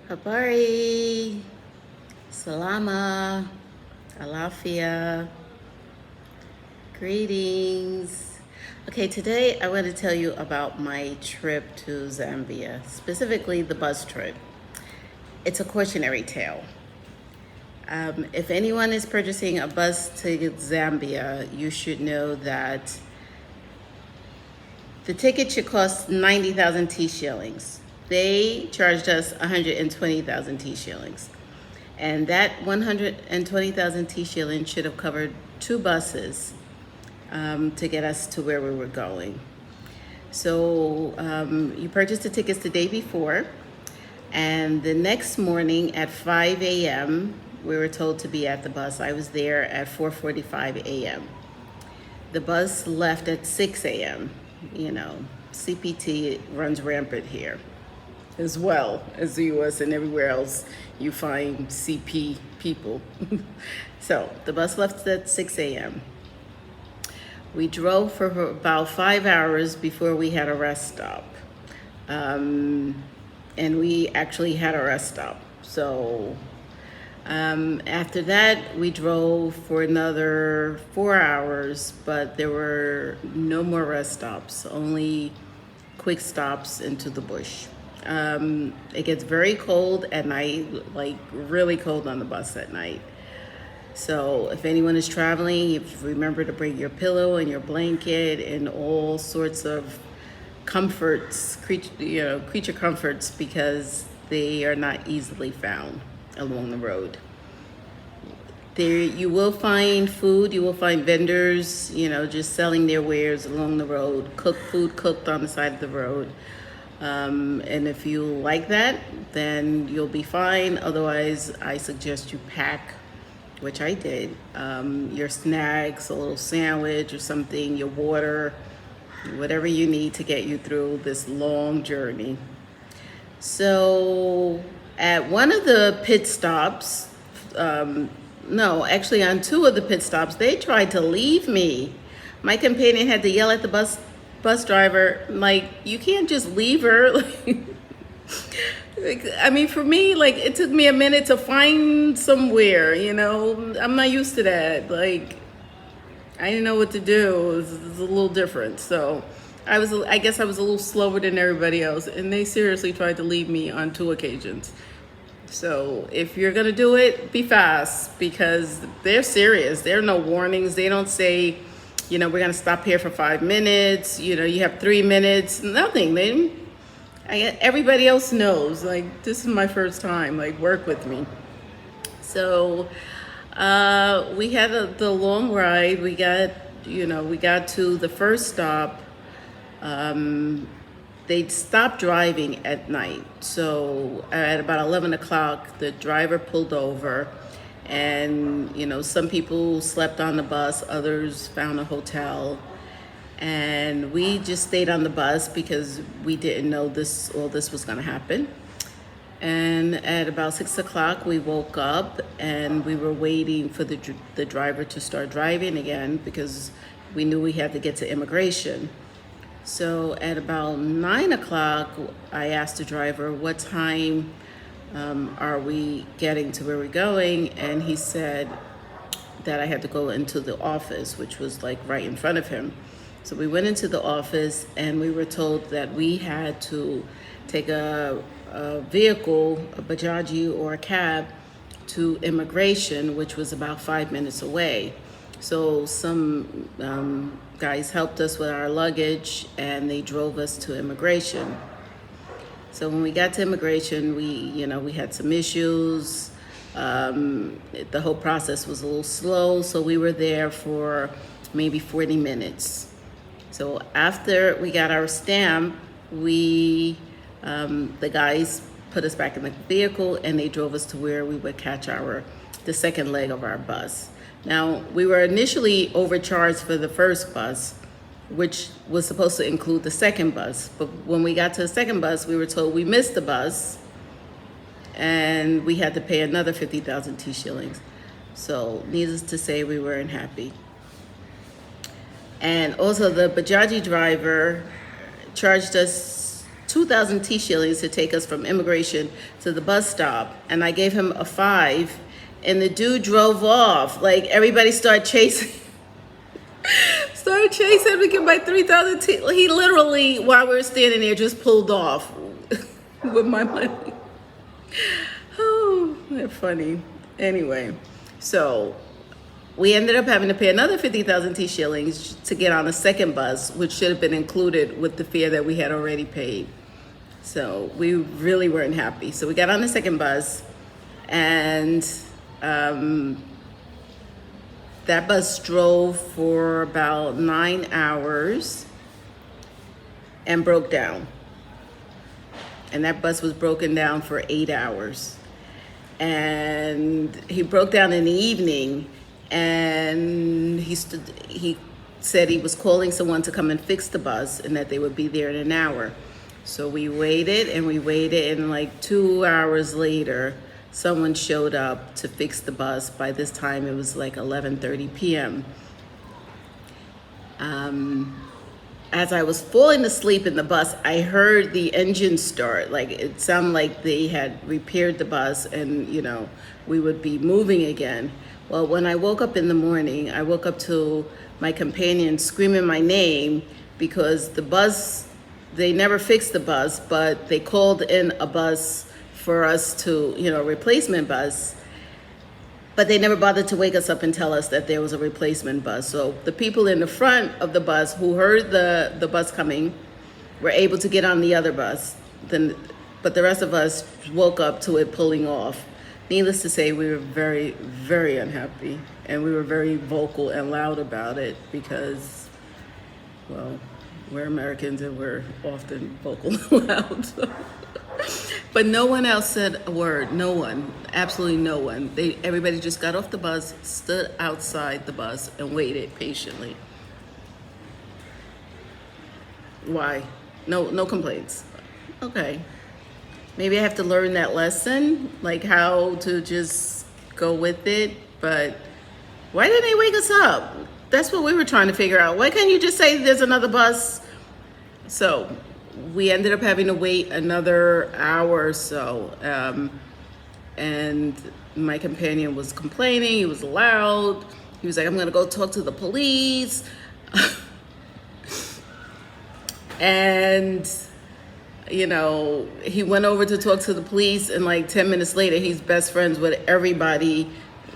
Habari, Salama, Alafia, greetings. Okay, today I want to tell you about my trip to Zambia, specifically the bus trip. It's a cautionary tale. If anyone is purchasing a bus to Zambia, you should know that the ticket should cost 90,000 T shillings. They charged us 120,000 T shillings. And that 120,000 T shillings should have covered two buses to get us to where we were going. So you purchased the tickets the day before, and the next morning at 5 a.m., we were told to be at the bus. I was there at 4:45 a.m. The bus left at 6 a.m. You know, CPT runs rampant here, as well as the US and everywhere else you find CP people. So the bus left at 6 a.m. We drove for about 5 hours before we had a rest stop. And we actually had a rest stop. So after that, we drove for another 4 hours, but there were no more rest stops, only quick stops into the bush. It gets very cold at night, like really cold on the bus at night. So if anyone is traveling, if remember to bring your pillow and your blanket and all sorts of comforts, creature comforts, because they are not easily found along the road. There you will find food, you will find vendors, just selling their wares along the road, food cooked on the side of the road. And if you like that, then you'll be fine. Otherwise, I suggest you pack, which I did, your snacks, a little sandwich or something, your water, whatever you need to get you through this long journey. So at one of the pit stops, no, actually on two of the pit stops, they tried to leave me. My companion had to yell at the bus driver, like, you can't just leave her. I mean, for me, like, it took me a minute to find somewhere, I'm not used to that. Like, I didn't know what to do. It was a little different. So I guess I was a little slower than everybody else. And they seriously tried to leave me on two occasions. So if you're going to do it, be fast, because they're serious. There are no warnings. They don't say, we're going to stop here for 5 minutes. You have 3 minutes. Nothing. Everybody else knows, like, this is my first time, like, work with me. So we had the long ride. We got to the first stop. They stopped driving at night. So at about 11 o'clock, the driver pulled over, and, some people slept on the bus, others found a hotel. And we just stayed on the bus because we didn't know all this was going to happen. And at about 6 o'clock, we woke up and we were waiting for the driver to start driving again, because we knew we had to get to immigration. So at about 9 o'clock, I asked the driver, what time are we getting to where we're going? And he said that I had to go into the office, which was like right in front of him. So we went into the office and we were told that we had to take a vehicle, a bajaji or a cab, to immigration, which was about 5 minutes away. So some guys helped us with our luggage and they drove us to immigration. So when we got to immigration, we had some issues. The whole process was a little slow, so we were there for maybe 40 minutes. So after we got our stamp, the guys put us back in the vehicle and they drove us to where we would catch the second leg of our bus. Now, we were initially overcharged for the first bus, which was supposed to include the second bus. But when we got to the second bus, we were told we missed the bus and we had to pay another 50,000 T shillings. So needless to say, we weren't happy. And also the bajaji driver charged us 2,000 T shillings to take us from immigration to the bus stop. And I gave him a 5, and the dude drove off. Like, everybody started chasing. Started chasing to get my 3,000 T. He literally, while we were standing there, just pulled off with my money. Oh, they're funny. Anyway, so we ended up having to pay another 50,000 T shillings to get on a second bus, which should have been included with the fare that we had already paid. So we really weren't happy. So we got on the second bus, and that bus drove for about 9 hours and broke down. And that bus was broken down for 8 hours. And he broke down in the evening, and he said he was calling someone to come and fix the bus and that they would be there in an hour. So we waited and we waited, and like 2 hours later, someone showed up to fix the bus. By this time, it was like 11:30 p.m. As I was falling asleep in the bus, I heard the engine start. Like, it sounded like they had repaired the bus and, we would be moving again. Well, when I woke up in the morning, I woke up to my companion screaming my name because the bus, they never fixed the bus, but they called in a bus for us to, replacement bus. But they never bothered to wake us up and tell us that there was a replacement bus. So the people in the front of the bus who heard the bus coming were able to get on the other bus. But the rest of us woke up to it pulling off. Needless to say, we were very, very unhappy. And we were very vocal and loud about it because, well, we're Americans and we're often vocal and loud. So. But no one else said a word. No one, absolutely no one. Everybody just got off the bus, stood outside the bus, and waited patiently. Why? No complaints. Okay. Maybe I have to learn that lesson, like how to just go with it. But why didn't they wake us up? That's what we were trying to figure out. Why can't you just say there's another bus? So we ended up having to wait another hour or so. And my companion was complaining. He was loud. He was like, I'm going to go talk to the police. And, he went over to talk to the police. And like 10 minutes later, he's best friends with everybody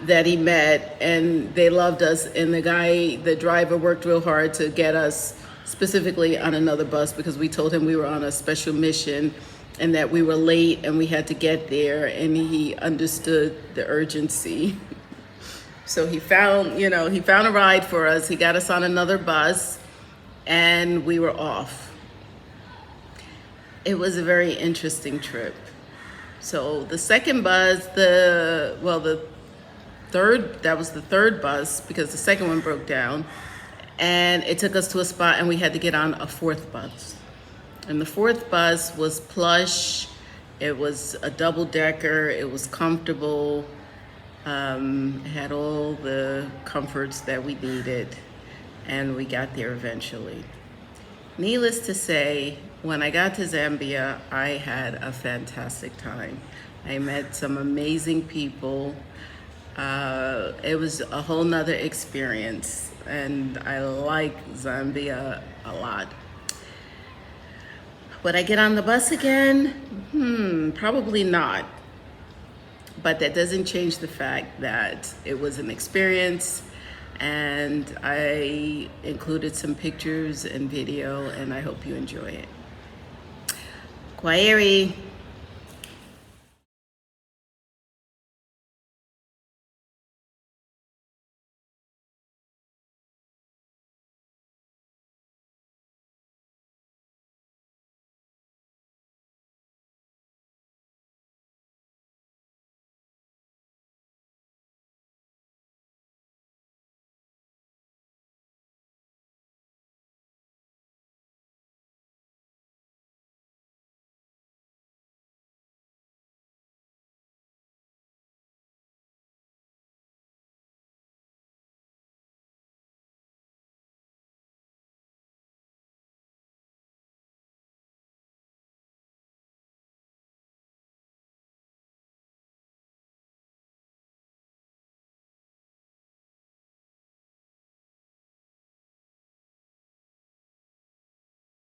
that he met. And they loved us. And the driver worked real hard to get us specifically on another bus because we told him we were on a special mission and that we were late and we had to get there, and he understood the urgency. So he found a ride for us. He got us on another bus and we were off. It was a very interesting trip. So the second bus, that was the third bus because the second one broke down. And it took us to a spot and we had to get on a fourth bus. And the fourth bus was plush. It was a double decker. It was comfortable. It had all the comforts that we needed. And we got there eventually. Needless to say, when I got to Zambia, I had a fantastic time. I met some amazing people. It was a whole nother experience. And I like Zambia a lot. Would I get on the bus again? Probably not. But that doesn't change the fact that it was an experience, and I included some pictures and video, and I hope you enjoy it. Cautionary.